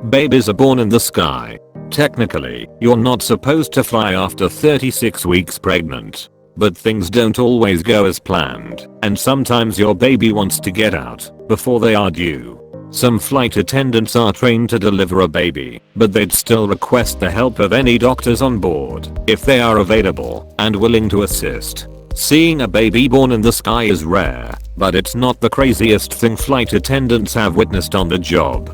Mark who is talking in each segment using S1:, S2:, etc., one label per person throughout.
S1: Babies are born in the sky. Technically, you're not supposed to fly after 36 weeks pregnant. But things don't always go as planned, and sometimes your baby wants to get out before they are due. Some flight attendants are trained to deliver a baby, but they'd still request the help of any doctors on board if they are available and willing to assist. Seeing a baby born in the sky is rare, but it's not the craziest thing flight attendants have witnessed on the job.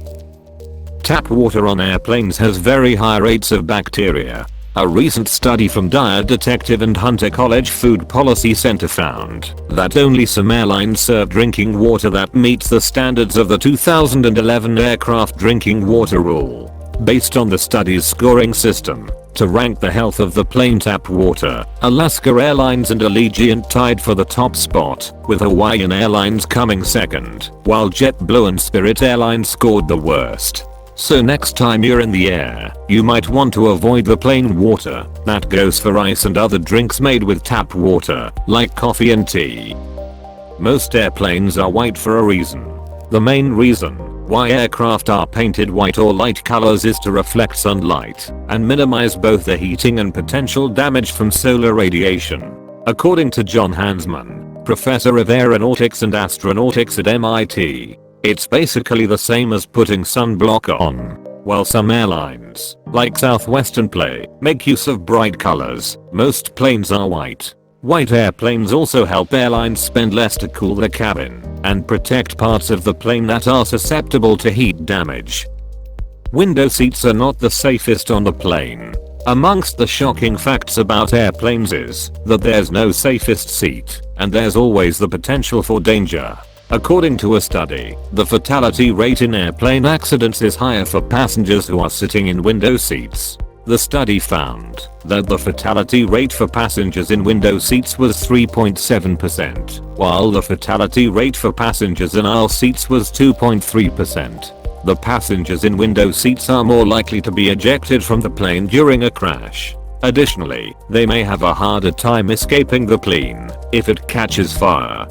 S1: Tap water on airplanes has very high rates of bacteria. A recent study from Dyer Detective and Hunter College Food Policy Center found that only some airlines serve drinking water that meets the standards of the 2011 Aircraft Drinking Water Rule. Based on the study's scoring system, to rank the health of the plane tap water, Alaska Airlines and Allegiant tied for the top spot, with Hawaiian Airlines coming second, while JetBlue and Spirit Airlines scored the worst. So next time you're in the air, you might want to avoid the plain water. That goes for ice and other drinks made with tap water, like coffee and tea. Most airplanes are white for a reason. The main reason why aircraft are painted white or light colors is to reflect sunlight and minimize both the heating and potential damage from solar radiation. According to John Hansman, professor of aeronautics and astronautics at MIT, it's basically the same as putting sunblock on. While some airlines, like Southwestern make use of bright colors, most planes are white. White airplanes also help airlines spend less to cool the cabin and protect parts of the plane that are susceptible to heat damage. Window seats are not the safest on the plane. Amongst the shocking facts about airplanes is that there's no safest seat, and there's always the potential for danger. According to a study, the fatality rate in airplane accidents is higher for passengers who are sitting in window seats. The study found that the fatality rate for passengers in window seats was 3.7%, while the fatality rate for passengers in aisle seats was 2.3%. The passengers in window seats are more likely to be ejected from the plane during a crash. Additionally, they may have a harder time escaping the plane if it catches fire.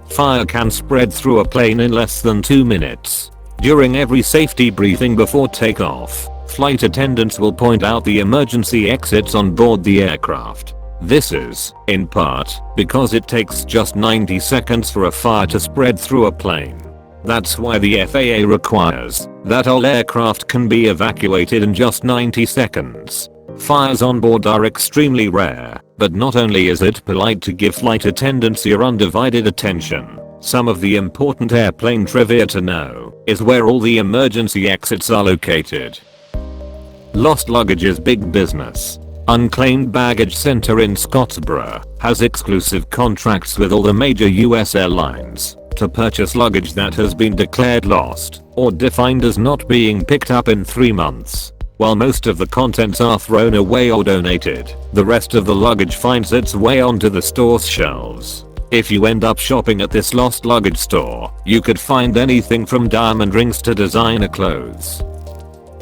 S1: Fire can spread through a plane in less than 2 minutes. During every safety briefing before takeoff, flight attendants will point out the emergency exits on board the aircraft. This is, in part, because it takes just 90 seconds for a fire to spread through a plane. That's why the FAA requires that all aircraft can be evacuated in just 90 seconds. Fires on board are extremely rare, but not only is it polite to give flight attendants your undivided attention, some of the important airplane trivia to know is where all the emergency exits are located. Lost luggage is big business. Unclaimed Baggage Center in Scottsboro has exclusive contracts with all the major US airlines to purchase luggage that has been declared lost or defined as not being picked up in 3 months. While most of the contents are thrown away or donated, the rest of the luggage finds its way onto the store's shelves. If you end up shopping at this lost luggage store, you could find anything from diamond rings to designer clothes.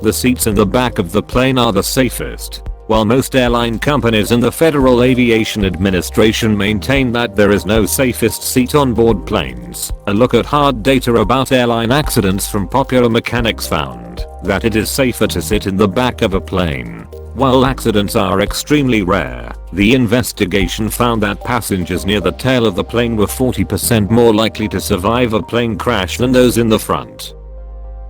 S1: The seats in the back of the plane are the safest. While most airline companies and the Federal Aviation Administration maintain that there is no safest seat on board planes, a look at hard data about airline accidents from Popular Mechanics found that it is safer to sit in the back of a plane. While accidents are extremely rare, the investigation found that passengers near the tail of the plane were 40% more likely to survive a plane crash than those in the front.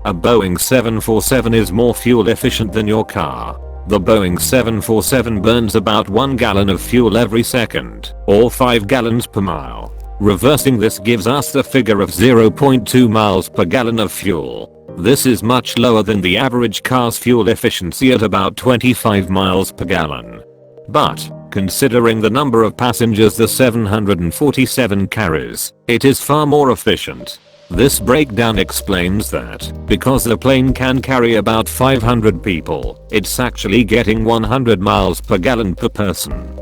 S1: A Boeing 747 is more fuel efficient than your car. The Boeing 747 burns about 1 gallon of fuel every second, or 5 gallons per mile. Reversing this gives us the figure of 0.2 miles per gallon of fuel. This is much lower than the average car's fuel efficiency at about 25 miles per gallon. But, considering the number of passengers the 747 carries, it is far more efficient. This breakdown explains that, because the plane can carry about 500 people, it's actually getting 100 miles per gallon per person.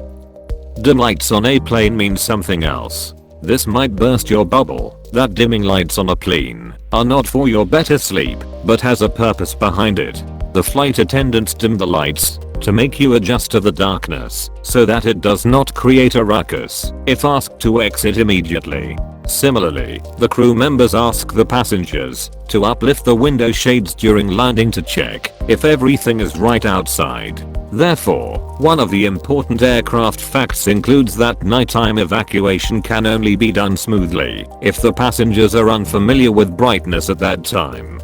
S1: Dim lights on a plane means something else. This might burst your bubble, that dimming lights on a plane are not for your better sleep, but has a purpose behind it. The flight attendants dim the lights to make you adjust to the darkness so that it does not create a ruckus if asked to exit immediately. Similarly, the crew members ask the passengers to uplift the window shades during landing to check if everything is right outside. Therefore, one of the important aircraft facts includes that nighttime evacuation can only be done smoothly if the passengers are unfamiliar with brightness at that time.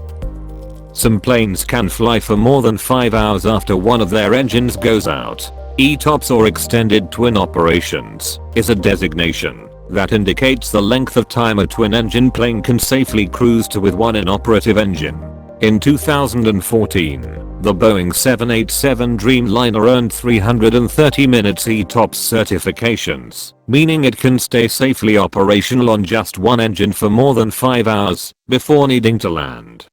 S1: Some planes can fly for more than 5 hours after one of their engines goes out. ETOPS, or extended twin operations, is a designation that indicates the length of time a twin-engine plane can safely cruise to with one inoperative engine. In 2014, the Boeing 787 Dreamliner earned 330 minutes ETOPS certifications, meaning it can stay safely operational on just one engine for more than 5 hours before needing to land.